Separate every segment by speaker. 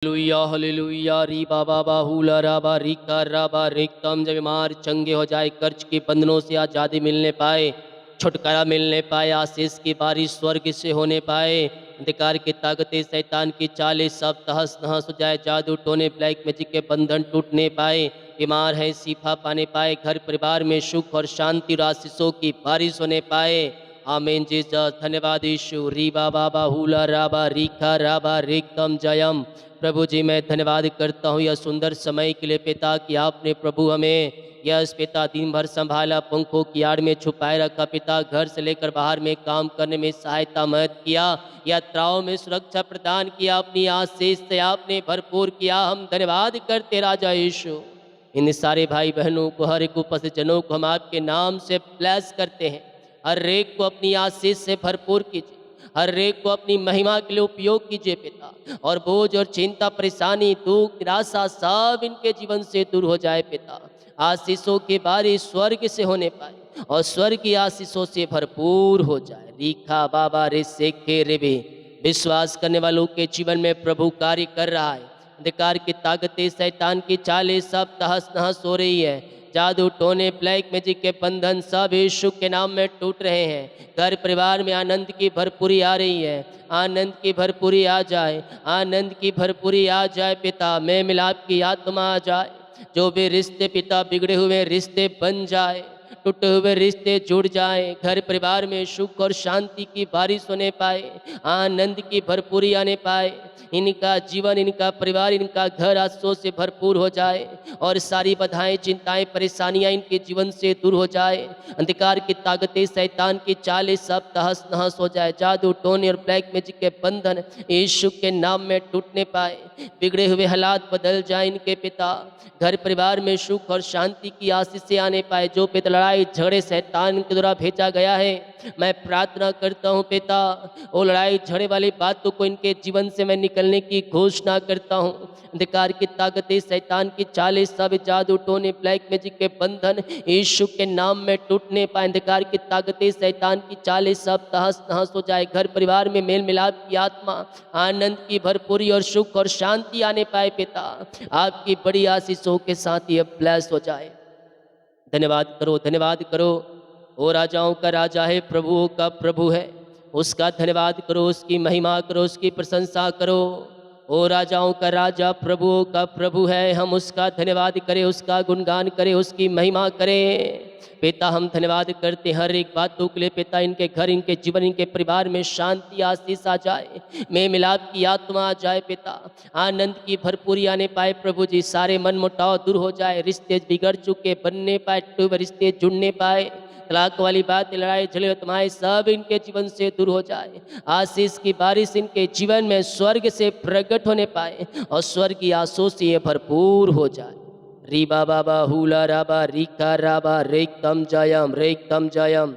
Speaker 1: Hallelujah hallelujah री बाबा बाहुला राबा रिका राबा रिकम जब बीमार चंगे हो जाए, कर्ज के बंधनों से आज़ादी मिलने पाए, छुटकारा मिलने पाए, आशीष की बारिश स्वर्ग से होने पाए, अंधकार की ताकतें शैतान की चालें सब तहस नहस हो जाए, जादू टोने ब्लैक मैजिक के बंधन टूटने पाए, बीमार है शिफा पाने पाए, घर परिवार में सुख और शांति और आशीषों की बारिश होने पाए। आमीन जीसस। धन्यवाद यीशु। री बाबा बाहुला राबा रिका राबा रिकम जयम। प्रभु जी मैं धन्यवाद करता हूँ यह सुंदर समय के लिए पिता कि आपने प्रभु हमें यस पिता दिन भर संभाला, पंखों की आड़ में छुपाए रखा पिता, घर से लेकर बाहर में काम करने में सहायता मदद किया, यात्राओं में सुरक्षा प्रदान किया, अपनी आशीष से आपने भरपूर किया। हम धन्यवाद करते राजा यीशु। इन सारे भाई बहनों को, हर एक उपस्थित जनों को हम आपके नाम से ब्लेस करते हैं। हर एक को अपनी आशीष से भरपूर कीजिए, हर एक को अपनी महिमा के लिए उपयोग कीजिए पिता, और बोझ और चिंता परेशानी दुख निराशा सब इनके जीवन से दूर हो जाए पिता। आशीषों की बारिश स्वर्ग से होने पाए और स्वर्ग की आशीषों से भरपूर हो जाए। रीखा बाबा रे सेखे रेबे। विश्वास करने वालों के जीवन में प्रभु कार्य कर रहा है। अंधकार की ताकतें शैतान की चालें सब तहस नहस हो रही है, जादू टोने ब्लैक मैजिक के बंधन सब यीशु के नाम में टूट रहे हैं। घर परिवार में आनंद की भरपूरी आ रही है, आनंद की भरपूरी आ जाए, आनंद की भरपूरी आ जाए पिता। मैं मिलाप की आत्मा आ जाए, जो भी रिश्ते पिता बिगड़े हुए रिश्ते बन जाए, टूटे हुए रिश्ते जुड़ जाए, घर परिवार में सुख और शांति की बारिश होने पाए, आनंद की भरपूरी आने पाए। इनका जीवन, इनका परिवार, इनका घर आशीषों से भरपूर हो जाए और सारी बाधाएं चिंताएं परेशानियां इनके जीवन से दूर हो जाए। अंधकार की ताकतें शैतान की चालें सब तहस नहस हो जाए, जादू टोने और ब्लैक मैजिक के बंधन यीशु के नाम में टूटने पाए, बिगड़े हुए हालात बदल जाए इनके पिता। घर परिवार में सुख और शांति की आशीष से आने पाए। जो पिता लड़ाई झगड़े शैतान के द्वारा भेजा गया है, मैं प्रार्थना करता हूँ पिता, वो लड़ाई झगड़े वाली बातों को इनके जीवन से मैं निकलने की घोषणा करता हूँ। अंधकार की ताकतें शैतान की चालें सब जादू टोने ब्लैक मैजिक के बंधन यीशु के नाम में टूटने पाए। अंधकार की ताकतें शैतान की चालें सब तहस नहस हो जाए। घर परिवार में मेल मिलाप की आत्मा, आनंद की भरपूरी और सुख और शांति आने पाए पिता। आपकी बड़ी आशीषों के साथ ये ब्लेस हो जाए। धन्यवाद करो, धन्यवाद करो। वो राजाओं का राजा है, प्रभुओं का प्रभु है, उसका धन्यवाद करो, उसकी महिमा करो, उसकी प्रशंसा करो। ओ राजाओं का राजा, प्रभुओं का प्रभु है, हम उसका धन्यवाद करें, उसका गुणगान करें, उसकी महिमा करें। पिता हम धन्यवाद करते हर एक बातों के लिए पिता। इनके घर, इनके जीवन, इनके परिवार में शांति आशीष आ जाए, में मिलाप की आत्मा आ जाए पिता। आनंद की भरपूरी आने पाए प्रभु जी। सारे मन मुटाव दूर हो जाए, रिश्ते बिगड़ चुके बनने पाए, टूटे हुए रिश्ते जुड़ने पाए, तलाक वाली बात, लड़ाई झगड़े तुम्हारे सब इनके जीवन से दूर हो जाए। आशीष की बारिश इनके जीवन में स्वर्ग से प्रकट होने पाए और स्वर्ग की आशीषों से ये भरपूर हो जाए। री बाबा बाहुला राबा रिका राबा रेकम जयम रेकम जयम।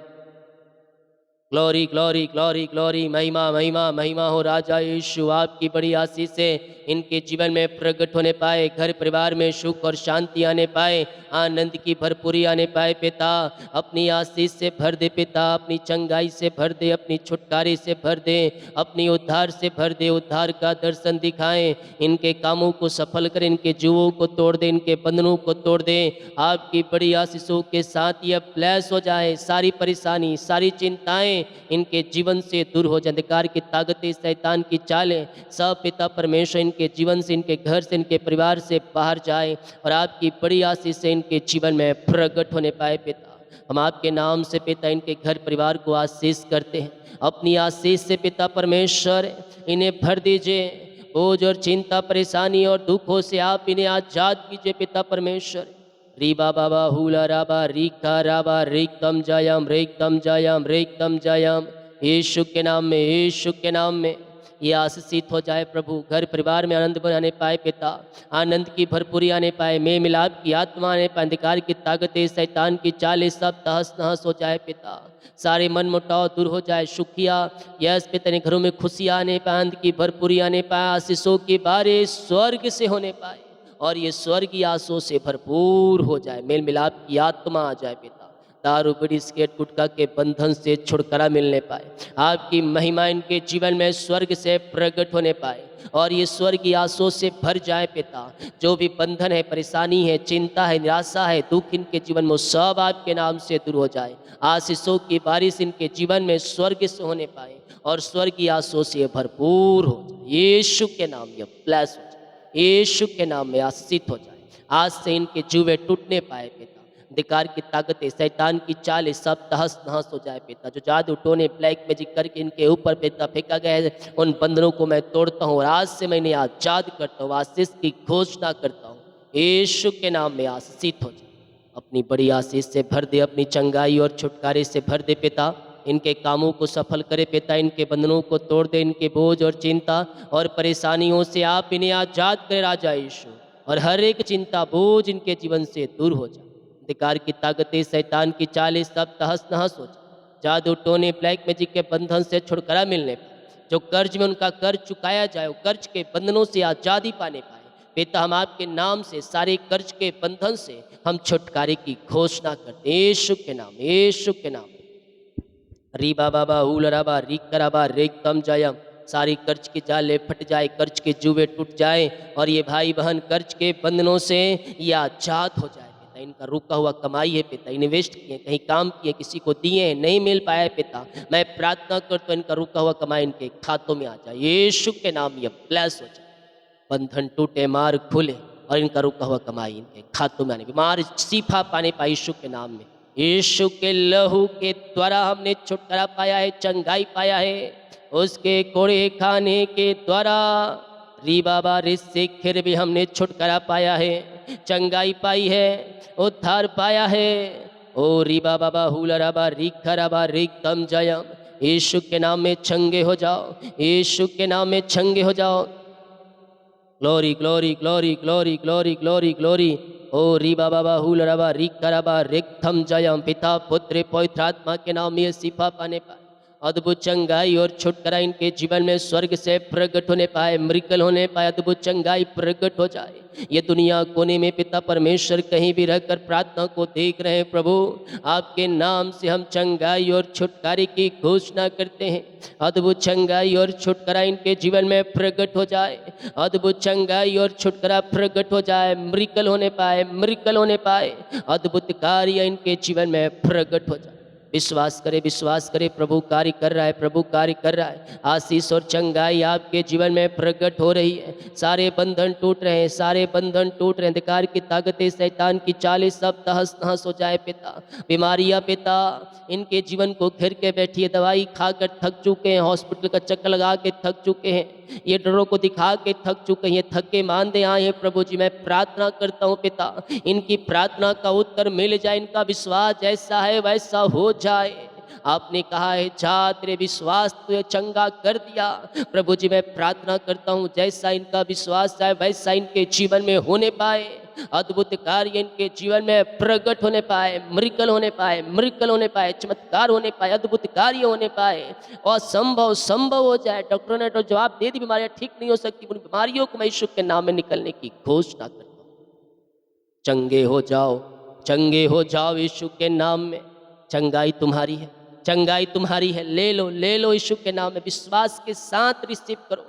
Speaker 1: Glory glory glory glory. महिमा महिमा महिमा हो राजा यीशु। आपकी बड़ी आशीष से इनके जीवन में प्रकट होने पाए, घर परिवार में सुख और शांति आने पाए, आनंद की भरपूरी आने पाए पिता। अपनी आशीष से भर दे पिता, अपनी चंगाई से भर दे, अपनी छुटकारे से भर दे, अपनी उद्धार से भर दे। उद्धार का दर्शन दिखाएं, इनके कामों को सफल करें, इनके जुओं को तोड़ दे, इनके बंधनों को तोड़ दे। आपकी बड़ी आशीषों के साथ यह ब्लेस हो जाए। सारी परेशानी, सारी चिंताएं इनके जीवन से दूर हो जाए। अंधकार की ताकतें, शैतान की चालें सब पिता परमेश्वर इनके जीवन से, इनके घर से, इनके परिवार से बाहर जाए और आपकी बड़ी आशीष से इनके जीवन में प्रकट होने पाए पिता। हम आपके नाम से पिता इनके घर परिवार को आशीष करते हैं। अपनी आशीष से पिता परमेश्वर इन्हें भर दीजिए। बोझ और चिंता परेशानी और दुखों से आप इन्हें आजाद कीजिए पिता परमेश्वर। री बाबा बाहुला राबा रीका राबा रेकम जयम रेकम जयम रेकम जयम। यीशु के नाम में, यीशु के नाम में ये आशीषित हो जाए प्रभु। घर परिवार में आनंद बनाने पाए पिता, आनंद की भरपूरी आने पाए, में मिलाप की आत्मा आने पाए, अंधकार की ताकतें शैतान की चालें सब तहस नहस हो जाए पिता। सारे मन मुटाव दूर हो जाए, सुखिया यस पिता ने घरों में खुशियाँ आने पाए, आनंद की भरपूरी आने पाए, आशीषों की बारिश स्वर्ग से होने पाए और ये स्वर्गीय आशीषों से भरपूर हो जाए। मेल मिलाप की आत्मा आ जाए पिता। दारू बीड़ी सिगरेट गुटखा के बंधन से छुटकारा मिलने पाए। आपकी महिमा इनके जीवन में स्वर्ग से प्रकट होने पाए और ये स्वर्गीय आंसुओं से भर जाए पिता। जो भी बंधन है, परेशानी है, चिंता है, निराशा है, दुख इनके जीवन में, वो सब आपके नाम से दूर हो जाए। आशीषों की बारिश इनके जीवन में स्वर्ग से होने पाए और स्वर्गीय आंसुओं से भरपूर हो जाए। यीशु के नाम ये ब्लेस हो जाए, यीशु के नाम में आशीषित हो जाए। आज से इनके जुए टूटने पाए पिता। अंधकार की ताकतें, शैतान की चालें सब तहस नहस हो जाए पिता। जो जादू टोने ब्लैक मैजिक करके इनके ऊपर पिता फेंका गया है, उन बंधनों को मैं तोड़ता हूँ और आज से मैं इन्हें आजाद करता हूँ, आशीष की घोषणा करता हूँ। यीशु के नाम में आशीषित हो जाए। अपनी बड़ी आशीष से भर दे, अपनी चंगाई और छुटकारे से भर दे पिता। इनके कामों को सफल करे पिता, इनके बंधनों को तोड़ दे, इनके बोझ और चिंता और परेशानियों से आप इन्हें आजाद करे राजा यीशु। और हर एक चिंता बोझ इनके जीवन से दूर हो जाए। अंधकार की ताकतें, शैतान की चालें सब तहस नहस हो जाए। जादू टोने ब्लैक मैजिक के बंधन से छुटकारा मिलने पाए। जो कर्ज में उनका कर्ज चुकाया जाए, वो कर्ज के बंधनों से आज़ादी पाने पाए पिता। हम आपके नाम से सारे कर्ज के बंधन से हम छुटकारे की घोषणा करते हैं यीशु के नाम, यीशु के नाम। री बाबा बा उलराबा री कराबा रेक तम जयम। सारी कर्ज की जाले फट जाए, कर्ज के जुए टूट जाए और ये भाई बहन कर्ज के बंधनों से ये आजाद हो जाए पिता। इनका रुका हुआ कमाई है पिता, इन्वेस्ट किए, कहीं काम किए, किसी को दिए हैं, नहीं मिल पाया है पिता। मैं प्रार्थना करता हूँ इनका रुका हुआ कमाई इनके खातों में आ जाए यीशु के नाम। ये ब्लेस हो जाए, बंधन टूटे, मार्ग खुले और इनका रुका हुआ कमाई इनके खातों में आने, बीमार सीफा पाने पाए यीशु के नाम में। यीशु के लहू के द्वारा हमने छुटकारा पाया है, चंगाई पाया है। उसके कोड़े खाने के द्वारा री बाबा रिश्ते फिर भी हमने छुटकारा पाया है, चंगाई पाई है, उद्धार पाया है। ओ री बाबा बा हुलराबा री खराबा री तम जयम। यीशु के नाम में चंगे हो जाओ, यीशु के नाम में चंगे हो जाओ। Glory glory glory glory glory glory glory. ओ री बाबा बाहुल रबा री करबा रिक्थम जयम। पिता पुत्र पवित्र आत्मा के नाम में सिफा पाने पाए, अद्भुत चंगाई और छुटकारा इनके जीवन में स्वर्ग से प्रकट होने पाए, मृकल होने पाए, अद्भुत चंगाई प्रकट हो जाए। ये दुनिया कोने में पिता परमेश्वर कहीं भी रहकर प्रार्थना को देख रहे हैं प्रभु, आपके नाम से हम चंगाई और छुटकारे की घोषणा करते हैं। अद्भुत चंगाई और छुटकारा इनके जीवन में प्रकट हो जाए, अद्भुत चंगाई और छुटकारा प्रकट हो जाए, मृकल होने पाए, मृकल होने पाए, अद्भुत कार्य इनके जीवन में प्रकट हो जाए। विश्वास करे, विश्वास करे, प्रभु कार्य कर रहा है, प्रभु कार्य कर रहा है। आशीष और चंगाई आपके जीवन में प्रकट हो रही है। सारे बंधन टूट रहे हैं, सारे बंधन टूट रहे हैं। अंधकार की ताकतें, शैतान की चालें सब तहस नहस हो जाए पिता। बीमारियां पिता इनके जीवन को घेर के बैठी है, दवाई खाकर थक चुके हैं, हॉस्पिटल का चक्कर लगा के थक चुके हैं, ये डरों को दिखा के थक चुके हैं, थके मांदे आए हैं प्रभु जी। मैं प्रार्थना करता हूँ पिता, इनकी प्रार्थना का उत्तर मिल जाए, इनका विश्वास जैसा है वैसा हो जाए। आपने कहा है जा तेरे विश्वास तुझे चंगा कर दिया। प्रभु जी मैं प्रार्थना करता हूँ जैसा इनका विश्वास है वैसा इनके जीवन में होने पाए, अद्भुत कार्य इनके जीवन में प्रकट होने पाए, मिरेकल होने पाए, मिरेकल होने पाए, चमत्कार होने पाए, अद्भुत कार्य होने पाए और संभव संभव हो जाए। डॉक्टरों ने तो जवाब दे दी बीमारियां ठीक नहीं हो सकती, उन बीमारियों को मैं यीशु के नाम में निकलने की घोषणा करता हूँ। चंगे हो जाओ, चंगे हो जाओ यीशु के नाम में। चंगाई तुम्हारी है, चंगाई तुम्हारी है, ले लो, ले लो यीशु के नाम में, विश्वास के साथ रिसीव करो,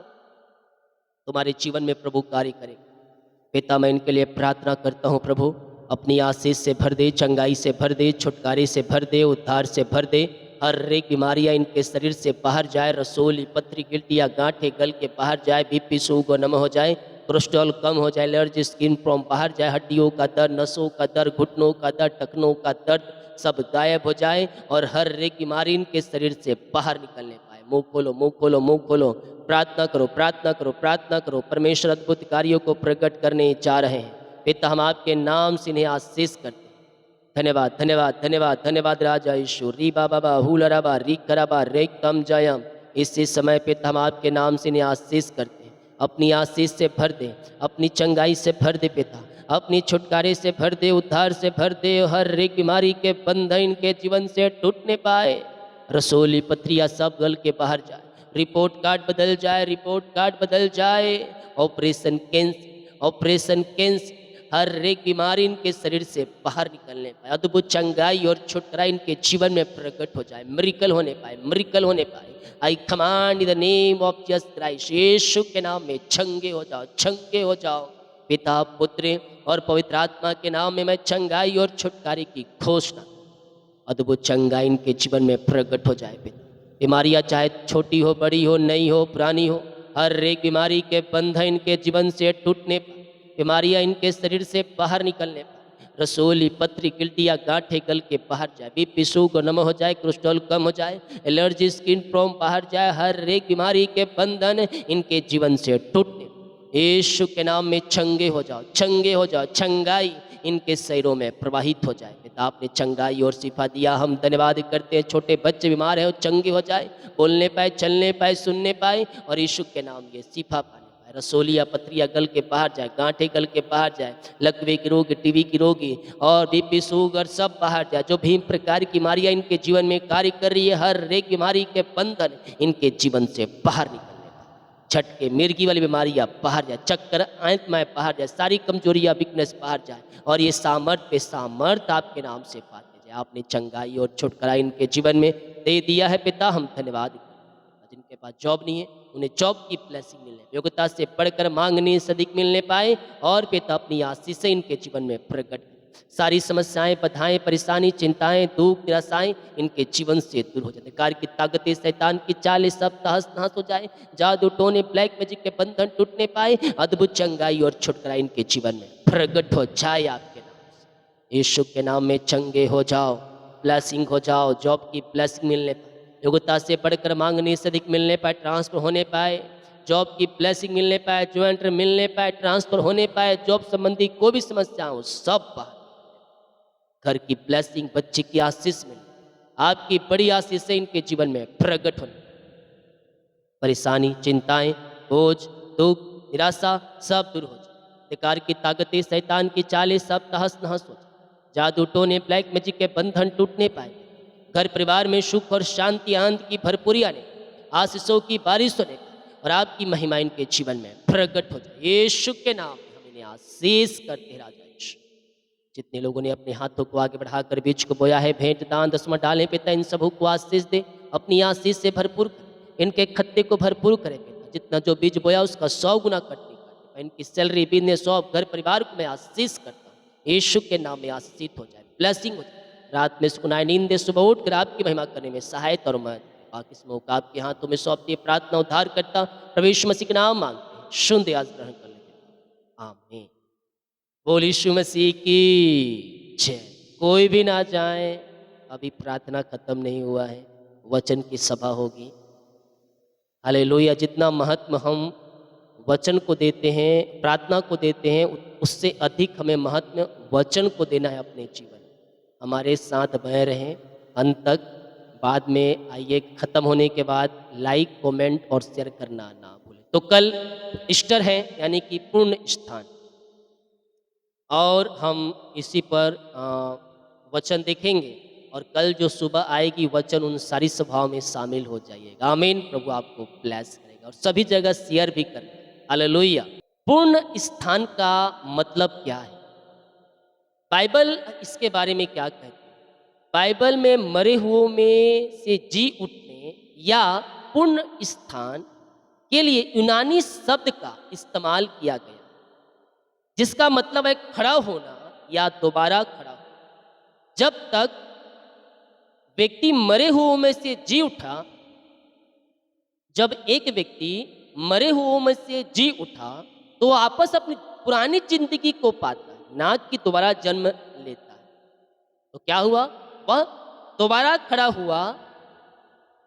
Speaker 1: तुम्हारे जीवन में प्रभु कार्य करेगा। पिता मैं इनके लिए प्रार्थना करता हूँ प्रभु, अपनी आशीष से भर दे, चंगाई से भर दे, छुटकारे से भर दे, उद्धार से भर दे। हर एक बीमारियाँ इनके शरीर से बाहर जाए, रसोली पथरी गिल्टियाँ गांठें गल के बाहर जाए, बीपी शुगर नम हो जाए, कोलेस्ट्रॉल कम हो जाए, एलर्जी स्किन प्रॉब्लम बाहर जाए, हड्डियों का दर्द, नसों का दर्द, घुटनों का दर्द, टखनों का दर्द सब गायब हो जाए और हर एक बीमारी इनके शरीर से बाहर निकलने पाए। मुंह खोलो, मुंह खोलो, मुंह खोलो, प्रार्थना करो, प्रार्थना करो, प्रार्थना करो। परमेश्वर अद्भुत कार्यों को प्रकट करने जा रहे हैं। पिता हम आपके नाम से इन्हें आशीष करते हैं। धन्यवाद, धन्यवाद, धन्यवाद, धन्यवाद राजा यीशु। री बाबा बा हुलराबा री कराबा रे कम जयम। इसी समय पिता हम आपके नाम से इन्हें आशीष करते हैं। अपनी आशीष से भर दे, अपनी चंगाई से भर दे पिता, अपनी छुटकारे से भर दे, उद्धार से भर दे। हर एक बीमारी के बंधन इनके जीवन से टूटने पाए, रसोली पथरियाँ सब गल के बाहर जाए, रिपोर्ट कार्ड बदल जाए, रिपोर्ट कार्ड बदल जाए, ऑपरेशन कैंसिल, ऑपरेशन कैंसिल। हर एक बीमारी इनके शरीर से बाहर निकलने पाए, अद्भुत चंगाई और छुटकारा इनके जीवन में प्रकट हो जाए, मिरेकल होने पाए, मिरेकल होने पाए। I command in the name of Jesus Christ, Yeshu के नाम में चंगे हो जाओ, चंगे हो जाओ। पिता, पुत्र और पवित्र आत्मा के नाम में मैं चंगाई और छुटकारे की घोषणा, अद्भुत चंगाई इनके जीवन में प्रकट हो जाए। पिता, बीमारियां चाहे छोटी हो, बड़ी हो, नई हो, पुरानी हो, हर एक बीमारी के बंधन इनके जीवन से टूटने पाए, बीमारियां इनके शरीर से बाहर निकलने पाए, रसोली, पथरी, गिल्टियाँ, गांठें गल के बाहर जाए, बीपी, शुगर नम हो जाए, कोलेस्ट्रॉल कम हो जाए, एलर्जी, स्किन प्रॉब्लम बाहर जाए, हर एक बीमारी के बंधन इनके जीवन से टूटने, यीशु के नाम में चंगे हो जाओ, चंगे हो जाओ। चंगाई इनके शरीरों में प्रवाहित हो जाए। पिता, आपने चंगाई और शिफा दिया, हम धन्यवाद करते हैं। छोटे बच्चे बीमार हैं, वो चंगे हो जाए, बोलने पाए, चलने पाए, सुनने पाए, और यीशु के नाम ये शिफा पाने पाए। रसोलिया, पथरिया गल के बाहर जाए, गांठें गल के बाहर जाए, लकवे की रोगी, टीबी की रोगी और बीपी, शुगर सब बाहर जाए। जो भी प्रकार की बीमारियां इनके जीवन में कार्य कर रही है, हर एक बीमारी के बंधन इनके जीवन से बाहर निकलने पाए। झटके, मिर्गी वाली बीमारियां बाहर जाए, चक्कर, आंतमाएं बाहर जाए, सारी कमजोरियां, वीकनेस बाहर जाए, और ये सामर्थ पे सामर्थ आपके नाम से पाते जाए। आपने चंगाई और छुटकारा इनके जीवन में दे दिया है। पिता, हम धन्यवाद करते हैं। जिनके पास जॉब नहीं है, उन्हें जॉब की ब्लेसिंग मिलने, योग्यता से बढ़कर मांगने से अधिक मिलने पाए, और पिता अपनी आशीष से इनके जीवन में प्रकट, सारी समस्याएं, बाधाएं, परेशानी, चिंताएं, दुख, निराशाएं इनके जीवन से दूर हो जाए। कार्य की ताकतें, शैतान की चालें सब तहस नहस हो जाए, जादू टोने, ब्लैक मैजिक के बंधन टूटने पाए, अद्भुत चंगाई और छुटकारा इनके जीवन में प्रकट हो जाए आपके नाम से। यीशु के नाम में चंगे हो जाओ, ब्लेसिंग हो जाओ, जॉब की ब्लेसिंग मिलने पाए, योग्यता से बढ़कर मांगने से अधिक मिलने पाए, ट्रांसफर होने पाए, जॉब की ब्लेसिंग मिलने पाए, ज्वाइंटर मिलने पाए, ट्रांसफर होने पाए, जॉब संबंधी कोई भी समस्या हो सब बाहर, घर की ब्लेसिंग, बच्चे की आशीष मिले, आपकी बड़ी आशीष से इनके जीवन में प्रकट होने, परेशानी, चिंताएं, बोझ, दुख, निराशा सब दूर हो जाए, बेकार की ताकतें, शैतान की चालें सब तहस नहस हो जाए, जादू टोने, ब्लैक मैजिक के बंधन टूटने पाए, घर परिवार में सुख और शांति, आनंद की भरपूरी आने, आशीषों की बारिश होने, और आपकी महिमा इनके जीवन में प्रकट हो जाए। यीशु के नाम में हम इन्हें आशीष करते राजा यीशु। जितने लोगों ने अपने हाथों को आगे बढ़ाकर बीज को बोया है, भेंट, दान, दसवां डालें, पिता इन सबों को आशीष दे, अपनी आशीष से भरपूर करे, इनके खत्ते को भरपूर करे पिता, जितना जो बीज बोया उसका 100 गुना कटने का, इनकी सैलरी, बिजनेस, जॉब, घर परिवार को मैं आशीष करता हूँ, यीशु के नाम में आशीषित हो जाए, ब्लेसिंग हो जाए। रात में सुनाए, नींद दे, सुबह उठ कर आपकी महिमा करने में सहायता और मदद, बाकी इस मौका आपके हाथों में सौंपती प्रार्थना उद्धार करता प्रभु यीशु मसीह के नाम मांगते हैं, शुद्ध आज ग्रहण कर लेते हैं, आमीन। बोल यीशु मसीह की जय। कोई भी ना जाए, अभी प्रार्थना खत्म नहीं हुआ है, वचन की सभा होगी। हालेलुया। जितना महत्व हम वचन को देते हैं, प्रार्थना को देते हैं, उससे अधिक हमें महत्व वचन को देना है अपने जीवन में। हमारे साथ बने रहें अंत तक। बाद में आइए, खत्म होने के बाद लाइक, कमेंट और शेयर करना ना भूलें। तो कल ईस्टर है, यानी कि पूर्ण स्थान, और हम इसी पर वचन देखेंगे, और कल जो सुबह आएगी वचन, उन सारी सभाओं में शामिल हो जाइएगा। आमीन। प्रभु आपको ब्लेस करेगा, और सभी जगह शेयर भी करें। हालेलुया। पूर्ण स्थान का मतलब क्या है? बाइबल इसके बारे में क्या कहती है? बाइबल में मरे हुओं में से जी उठने या पूर्ण स्थान के लिए यूनानी शब्द का इस्तेमाल किया गया, जिसका मतलब है खड़ा होना या दोबारा खड़ा होना। जब तक व्यक्ति मरे हुओं में से जी उठा, जब एक व्यक्ति मरे हुओं में से जी उठा, तो वापस अपनी पुरानी जिंदगी को पाता है, ना कि दोबारा जन्म लेता है। तो क्या हुआ? वह दोबारा खड़ा हुआ।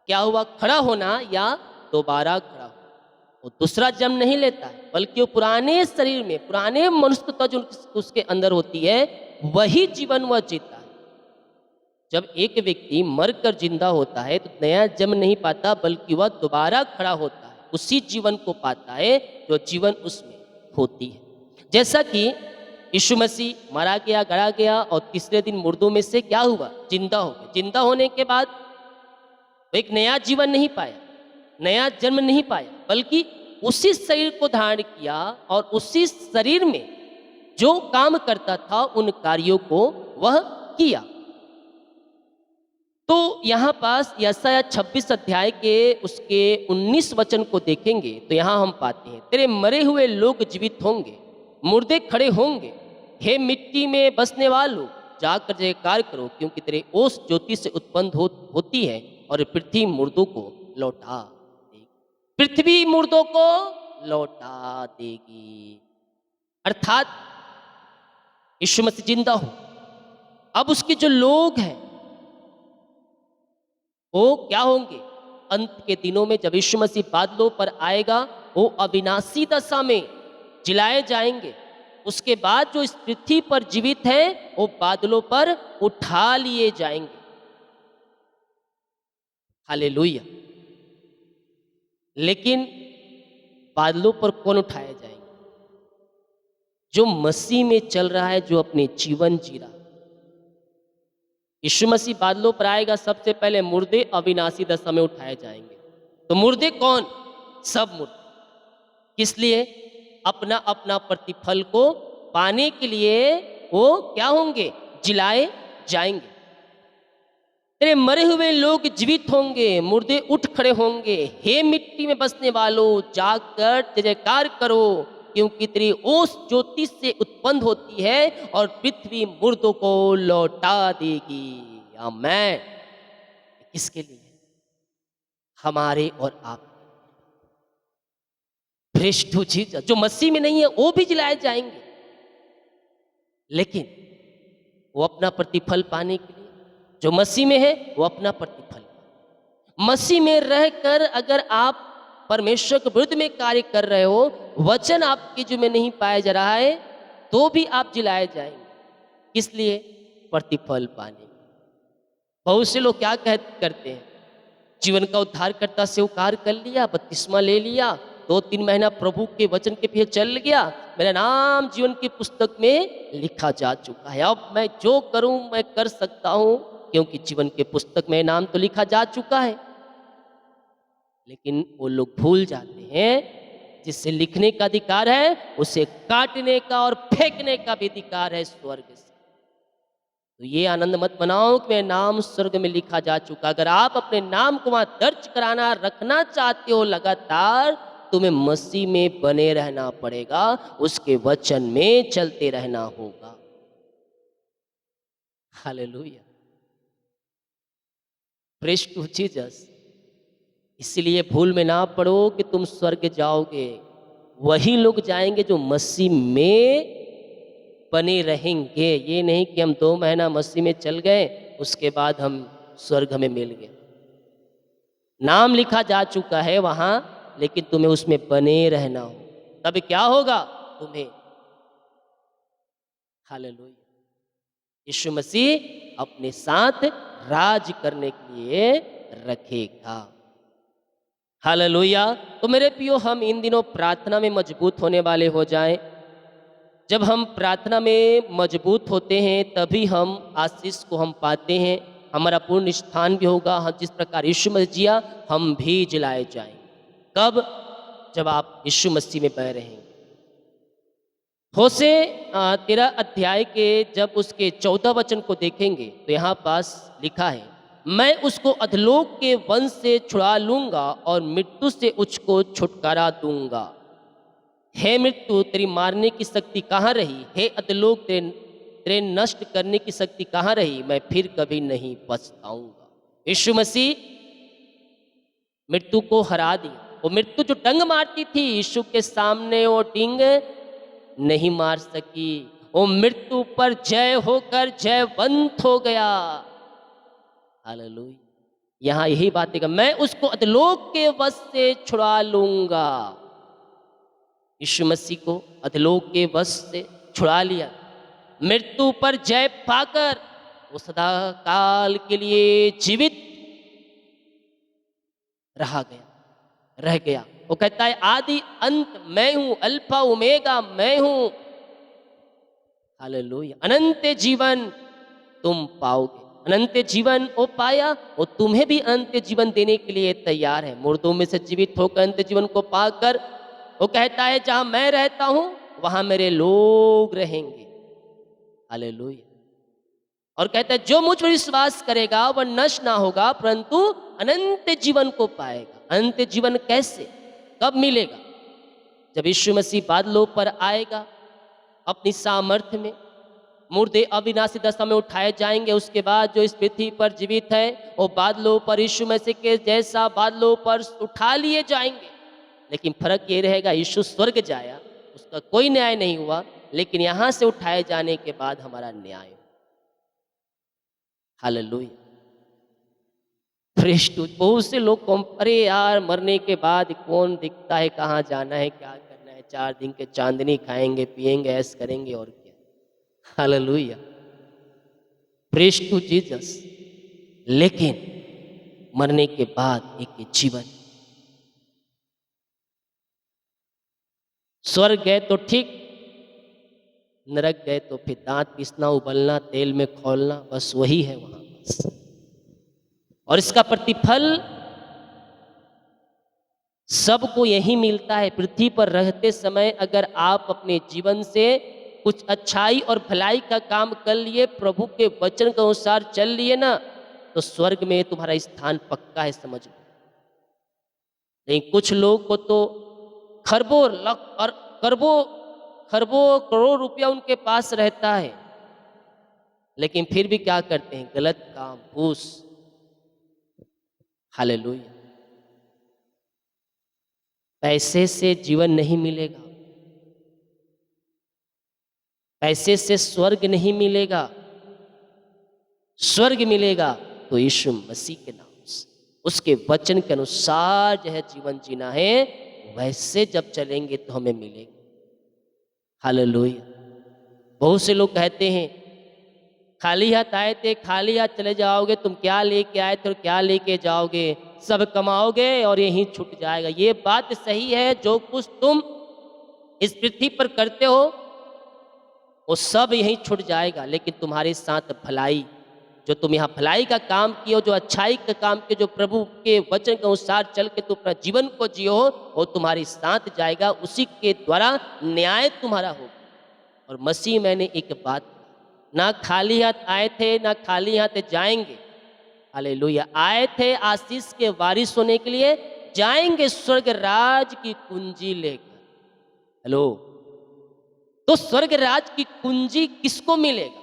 Speaker 1: क्या हुआ? खड़ा होना या दोबारा खड़ा होना। वो दूसरा जन्म नहीं लेता है, बल्कि वो पुराने शरीर में, पुराने मनुष्यत्व जो उसके अंदर होती है, वही जीवन वह जीता है। जब एक व्यक्ति मरकर जिंदा होता है तो नया जन्म नहीं पाता, बल्कि वह दोबारा खड़ा होता है, उसी जीवन को पाता है जो जीवन उसमें होती है। जैसा कि यीशु मसीह मारा गया, गड़ा गया, और तीसरे दिन मुर्दों में से क्या हुआ? जिंदा हो गया। जिंदा होने के बाद एक नया जीवन नहीं पाया, नया जन्म नहीं पाया, बल्कि उसी शरीर को धारण किया, और उसी शरीर में जो काम करता था उन कार्यों को वह किया। तो यहाँ पास यशायाह 26 अध्याय के उसके 19 वचन को देखेंगे तो यहाँ हम पाते हैं, तेरे मरे हुए लोग जीवित होंगे, मुर्दे खड़े होंगे, हे मिट्टी में बसने वालों जाकर जयकार करो, क्योंकि तेरे ओस ज्योति से उत्पन्न होती है और पृथ्वी मुर्दों को लौटा देगी। पृथ्वी मुर्दों को लौटा देगी, अर्थात यीशु मसीह जिंदा हो। अब उसके जो लोग हैं वो क्या होंगे? अंत के दिनों में जब यीशु मसीह बादलों पर आएगा, वो अविनाशी दशा में जिलाए जाएंगे। उसके बाद जो इस पृथ्वी पर जीवित हैं वो बादलों पर उठा लिए जाएंगे। हालेलुया। लेकिन बादलों पर कौन उठाए जाएंगे? जो मसीह में चल रहा है, जो अपने जीवन जी रहा है। यीशु मसीह बादलों पर आएगा, सबसे पहले मुर्दे अविनाशी दशा में उठाए जाएंगे। तो मुर्दे कौन? सब मुर्दे। किस लिए? अपना अपना प्रतिफल को पाने के लिए वो क्या होंगे? जिलाए जाएंगे। तेरे मरे हुए लोग जीवित होंगे, मुर्दे उठ खड़े होंगे, हे मिट्टी में बसने वालों जाकर जय जयकार करो, क्योंकि तेरी ओस ज्योति से उत्पन्न होती है और पृथ्वी मुर्दों को लौटा देगी। आमेन। किसके लिए? हमारे और आप। Praise to Jesus. जो मसीह में नहीं है वो भी जिलाए जाएंगे, लेकिन वो अपना प्रतिफल पाने के लिए। जो मसीह में है वो अपना प्रतिफल। मसीह में रहकर अगर आप परमेश्वर के विरुद्ध में कार्य कर रहे हो, वचन आपके जो में नहीं पाया जा रहा है, तो भी आप जिलाए जाएंगे। किस लिए? प्रतिफल पाने। बहुत से लोग क्या करते हैं, जीवन का उद्धारकर्ता स्वीकार कर लिया, बपतिस्मा ले लिया, 2-3 महीना प्रभु के वचन के पीछे चल गया, मेरा नाम जीवन की पुस्तक में लिखा जा चुका है, अब मैं जो करूं मैं कर सकता हूं, क्योंकि जीवन के पुस्तक में नाम तो लिखा जा चुका है। लेकिन वो लोग भूल जाते हैं, जिससे लिखने का अधिकार है उसे काटने का और फेंकने का भी अधिकार है स्वर्ग से। तो ये आनंद मत मनाओ कि मेरा नाम स्वर्ग में लिखा जा चुका। अगर आप अपने नाम को वहां दर्ज कराना रखना चाहते हो लगातार, तुम्हें मसीह में बने रहना पड़ेगा, उसके वचन में चलते रहना होगा। हालेलुया। Praise to Jesus. इसलिए भूल में ना पड़ो कि तुम स्वर्ग जाओगे, वही लोग जाएंगे जो मसीह में बने रहेंगे। ये नहीं कि हम 2 महीना मसीह में चल गए, उसके बाद हम स्वर्ग में मिल गए। नाम लिखा जा चुका है वहां, लेकिन तुम्हें उसमें बने रहना हो, तब क्या होगा तुम्हें? हालेलुया। यीशु मसीह अपने साथ राज करने के लिए रखेगा। हालेलुया। तो मेरे प्रियो, हम इन दिनों प्रार्थना में मजबूत होने वाले हो जाएं। जब हम प्रार्थना में मजबूत होते हैं तभी हम आशीष को हम पाते हैं, हमारा पूर्ण स्थान भी होगा। हम जिस प्रकार यीशु मसीह जिया, हम भी जिलाए जाएंगे। कब? जब आप यीशु मसीह में बह रहेंगे। होशे 13 अध्याय के जब उसके 14 वचन को देखेंगे तो यहाँ पास लिखा है, मैं उसको अधलोक के वंश से छुड़ा लूंगा और मृत्यु से उसको छुटकारा दूंगा। हे मृत्यु, तेरी मारने की शक्ति कहाँ रही? हे अधलोक, तेरे नष्ट करने की शक्ति कहाँ रही? मैं फिर कभी नहीं पछताऊंगा। यीशु मसीह मृत्यु को हरा दिया। वो मृत्यु जो डंग मारती थी, यीशु के सामने वो डिंग नहीं मार सकी। वो मृत्यु पर जय होकर जयवंत हो गया। हालेलुया। यहाँ यही बात है कि मैं उसको अधलोक के वश से छुड़ा लूंगा। यीशु मसीह को अधलोक के वश से छुड़ा लिया, मृत्यु पर जय पाकर वो सदा काल के लिए जीवित रह गया। वो कहता है, आदि अंत मैं हूं, अल्फा ओमेगा मैं हूं। हालेलुया। अनंत जीवन तुम पाओगे। अनंत जीवन वो पाया, वो तुम्हें भी अनंत जीवन देने के लिए तैयार है। मुर्दों में से जीवित होकर अनंत जीवन को पाकर वो कहता है, जहां मैं रहता हूं वहां मेरे लोग रहेंगे। हालेलुया। और कहता है जो मुझ पर विश्वास करेगा वह नष्ट ना होगा परंतु अनंत जीवन को पाएगा। अनंत जीवन कैसे, कब मिलेगा? जब यीशु मसीह बादलों पर आएगा अपनी सामर्थ्य में, मुर्दे अविनाशी दशा में उठाए जाएंगे। उसके बाद जो इस पृथ्वी पर जीवित है वो बादलों पर यीशु मसीह के जैसा बादलों पर उठा लिए जाएंगे। लेकिन फर्क ये रहेगा, यीशु स्वर्ग जाया, उसका कोई न्याय नहीं हुआ, लेकिन यहां से उठाए जाने के बाद हमारा न्याय। हालेलुया। Praise to. बहुत से लोग अरे यार मरने के बाद कौन दिखता है, कहाँ जाना है, क्या करना है, 4 दिन के चांदनी खाएंगे पिएंगे ऐश करेंगे और क्या। हालेलुया। Praise to Jesus. लेकिन मरने के बाद एक जीवन। स्वर्ग गए तो ठीक, नरक गए तो फिर दांत पीसना, उबलना, तेल में खौलना, बस वही है वहां बस। और इसका प्रतिफल सबको यही मिलता है। पृथ्वी पर रहते समय अगर आप अपने जीवन से कुछ अच्छाई और भलाई का काम कर लिए, प्रभु के वचन के अनुसार चल लिए ना, तो स्वर्ग में तुम्हारा स्थान पक्का है, समझ लो। लेकिन कुछ लोग को तो खरबों लाख और खरबों करोड़ रुपया उनके पास रहता है, लेकिन फिर भी क्या करते हैं, गलत काम, घूस। हालेलुया। पैसे से जीवन नहीं मिलेगा, पैसे से स्वर्ग नहीं मिलेगा। स्वर्ग मिलेगा तो यीशु मसीह के नाम से, उसके वचन के अनुसार जो है जीवन जीना है, वैसे जब चलेंगे तो हमें मिलेगा। हालेलुया। बहुत से लोग कहते हैं खाली हाथ आए थे खाली हाथ चले जाओगे, तुम क्या लेके आए थे और क्या लेके जाओगे, सब कमाओगे और यहीं छूट जाएगा। ये बात सही है, जो कुछ तुम इस पृथ्वी पर करते हो वो सब यहीं छूट जाएगा, लेकिन तुम्हारे साथ भलाई, जो तुम यहाँ भलाई का काम किए हो, जो अच्छाई का काम किए, जो प्रभु के वचन के अनुसार चल के तुम अपना जीवन को जियो, वो तुम्हारे साथ जाएगा, उसी के द्वारा न्याय तुम्हारा होगा। और मसीह मैंने एक बात, ना खाली हाथ आए थे ना खाली हाथ जाएंगे। हालेलुया। आए थे आशीष के वारिस होने के लिए, जाएंगे स्वर्ग राज की कुंजी लेकर। हेलो। तो स्वर्ग राज की कुंजी किसको मिलेगा?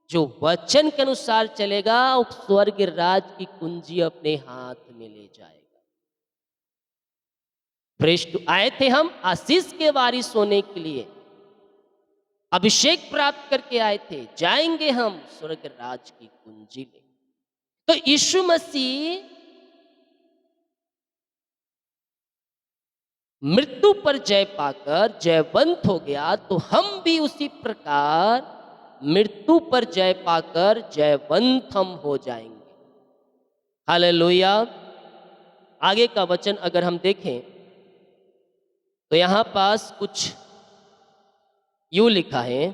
Speaker 1: जो वचन के अनुसार चलेगा, वो स्वर्ग राज की कुंजी अपने हाथ में ले जाएगा। Praise to. आए थे हम आशीष के वारिस होने के लिए, अभिषेक प्राप्त करके आए थे, जाएंगे हम स्वर्ग राज की कुंजी ले। तो यीशु मसीह मृत्यु पर जय पाकर जयवंत हो गया, तो हम भी उसी प्रकार मृत्यु पर जय पाकर जयवंत हम हो जाएंगे। हालेलुया। आगे का वचन अगर हम देखें तो यहां पास कुछ यूं लिखा है।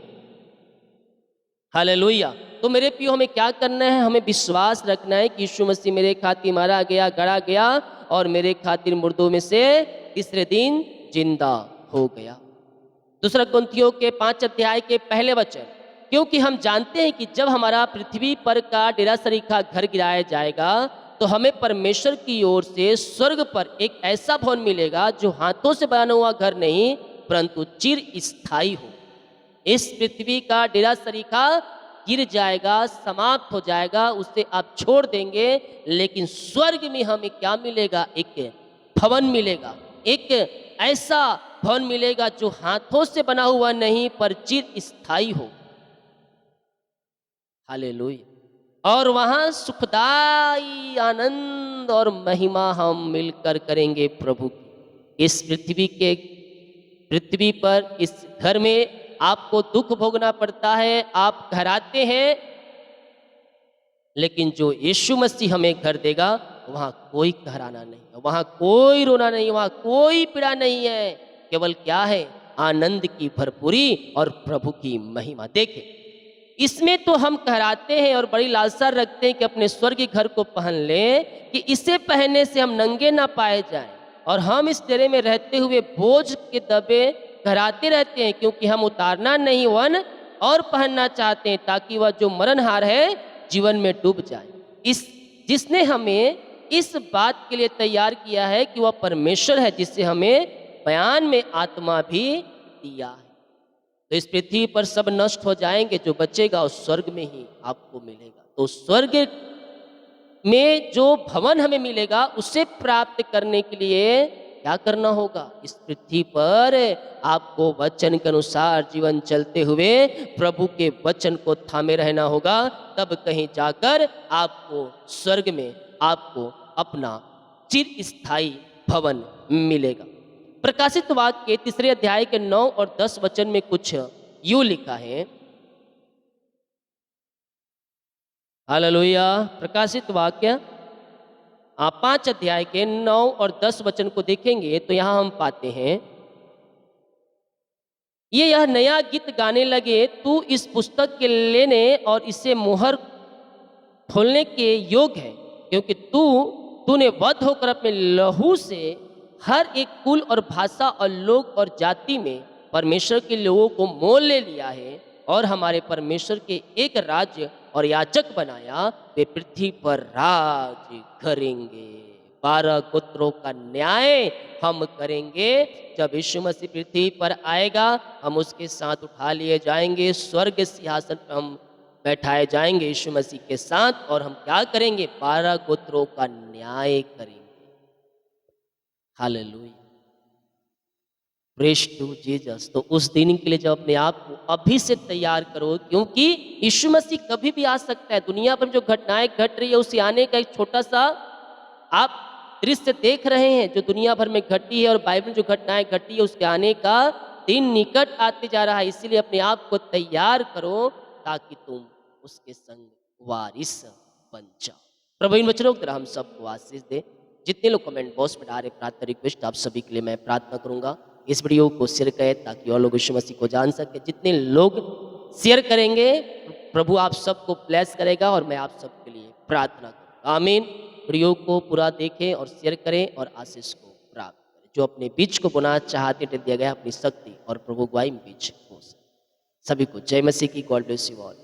Speaker 1: हालेलुया। तो मेरे प्रियो, हमें क्या करना है? हमें विश्वास रखना है कि यीशु मसीह मेरे खातिर मारा गया, गड़ा गया और मेरे खातिर मुर्दों में से तीसरे दिन जिंदा हो गया। दूसरा कुरिन्थियों के 5 अध्याय के पहले वचन, क्योंकि हम जानते हैं कि जब हमारा पृथ्वी पर का डेरा सरीखा घर गिराया जाएगा, तो हमें परमेश्वर की ओर से स्वर्ग पर एक ऐसा भवन मिलेगा जो हाथों से बना हुआ घर नहीं परंतु चिर स्थायी हो। इस पृथ्वी का डेरा सरीखा गिर जाएगा, समाप्त हो जाएगा, उसे आप छोड़ देंगे, लेकिन स्वर्ग में हमें क्या मिलेगा? एक भवन मिलेगा, एक ऐसा भवन मिलेगा जो हाथों से बना हुआ नहीं पर चिर स्थायी हो। हालेलुया। और वहां सुखदाई आनंद और महिमा हम मिलकर करेंगे प्रभु की। इस पृथ्वी पर इस घर में आपको दुख भोगना पड़ता है, आप घराते हैं, लेकिन जो यीशु मसीह हमें घर देगा, वहां कोई घराना नहीं है, वहां कोई रोना नहीं, वहां कोई पीड़ा नहीं है। केवल क्या है? आनंद की भरपूरी और प्रभु की महिमा। देखें, इसमें तो हम कहराते हैं और बड़ी लालसा रखते हैं कि अपने स्वर्गीय घर को पहन लें, कि इसे पहनने से हम नंगे ना पाए जाएं और हम इस डेरे में रहते हुए बोझ के दबे घराते रहते हैं, क्योंकि हम उतारना नहीं वन और पहनना चाहते हैं, ताकि वह जो मरणहार है जीवन में डूब जाए। इस जिसने हमें इस बात के लिए तैयार किया है कि वह परमेश्वर है, जिससे हमें बयान में आत्मा भी दिया है। तो इस पृथ्वी पर सब नष्ट हो जाएंगे, जो बचेगा उस स्वर्ग में ही आपको मिलेगा। तो स्वर्ग में जो भवन हमें मिलेगा, उसे प्राप्त करने के लिए क्या करना होगा? इस पृथ्वी पर आपको वचन के अनुसार जीवन चलते हुए प्रभु के वचन को थामे रहना होगा। तब कहीं जाकर आपको स्वर्ग में आपको अपना चिर स्थायी भवन मिलेगा। प्रकाशित वाक्य के 3 अध्याय के 9 और 10 वचन में कुछ यूं लिखा है। हालेलुया। प्रकाशित वाक्य 5 अध्याय के 9 और 10 वचन को देखेंगे तो यहाँ हम पाते हैं, ये यह नया गीत गाने लगे, तू इस पुस्तक के लेने और इसे मुहर खोलने के योग्य है, क्योंकि तूने वध होकर अपने लहू से हर एक कुल और भाषा और लोग और जाति में परमेश्वर के लोगों को मोल ले लिया है, और हमारे परमेश्वर के एक राज्य और याजक बनाया। वे पृथ्वी पर राज करेंगे। 12 गोत्रों का न्याय हम करेंगे। जब यीशु मसीह पृथ्वी पर आएगा, हम उसके साथ उठा लिए जाएंगे, स्वर्ग सिंहासन पर हम बैठाए जाएंगे यीशु मसीह के साथ, और हम क्या करेंगे? 12 गोत्रों का न्याय करेंगे। Hallelujah, praise to Jesus. तो उस दिन के लिए जब अपने आप को अभी से तैयार करो, क्योंकि यीशु मसीह कभी भी आ सकता है। दुनिया पर जो घटनाएं घट रही है, उसे आने का एक छोटा सा आप दृश्य देख रहे हैं, जो दुनिया भर में घटी है, और बाइबल में जो घटनाएं घटी है, उसके आने का दिन निकट आते जा रहा है। इसीलिए अपने आप को तैयार करो, ताकि तुम उसके संग वारिस बन जाओ। प्रभु इन वचनों की तरह हम सबको आशीष दे। जितने लोग कमेंट बॉक्स में डाले प्रार्थना रिक्वेस्ट, आप सभी के लिए मैं प्रार्थना करूंगा। इस वीडियो को शेयर करें ताकि और लोग यीशु मसीह को जान सके। जितने लोग शेयर करेंगे, प्रभु आप सबको ब्लेस करेगा, और मैं आप सबके लिए प्रार्थना करूँगा। आमीन। वीडियो को पूरा देखें और शेयर करें और आशीष को प्राप्त करें। जो अपने बीज को बोना चाहते थे, दिया गया अपनी शक्ति और प्रभु गवाही में बीज हो सके। सभी को जय मसीह की। God bless you all.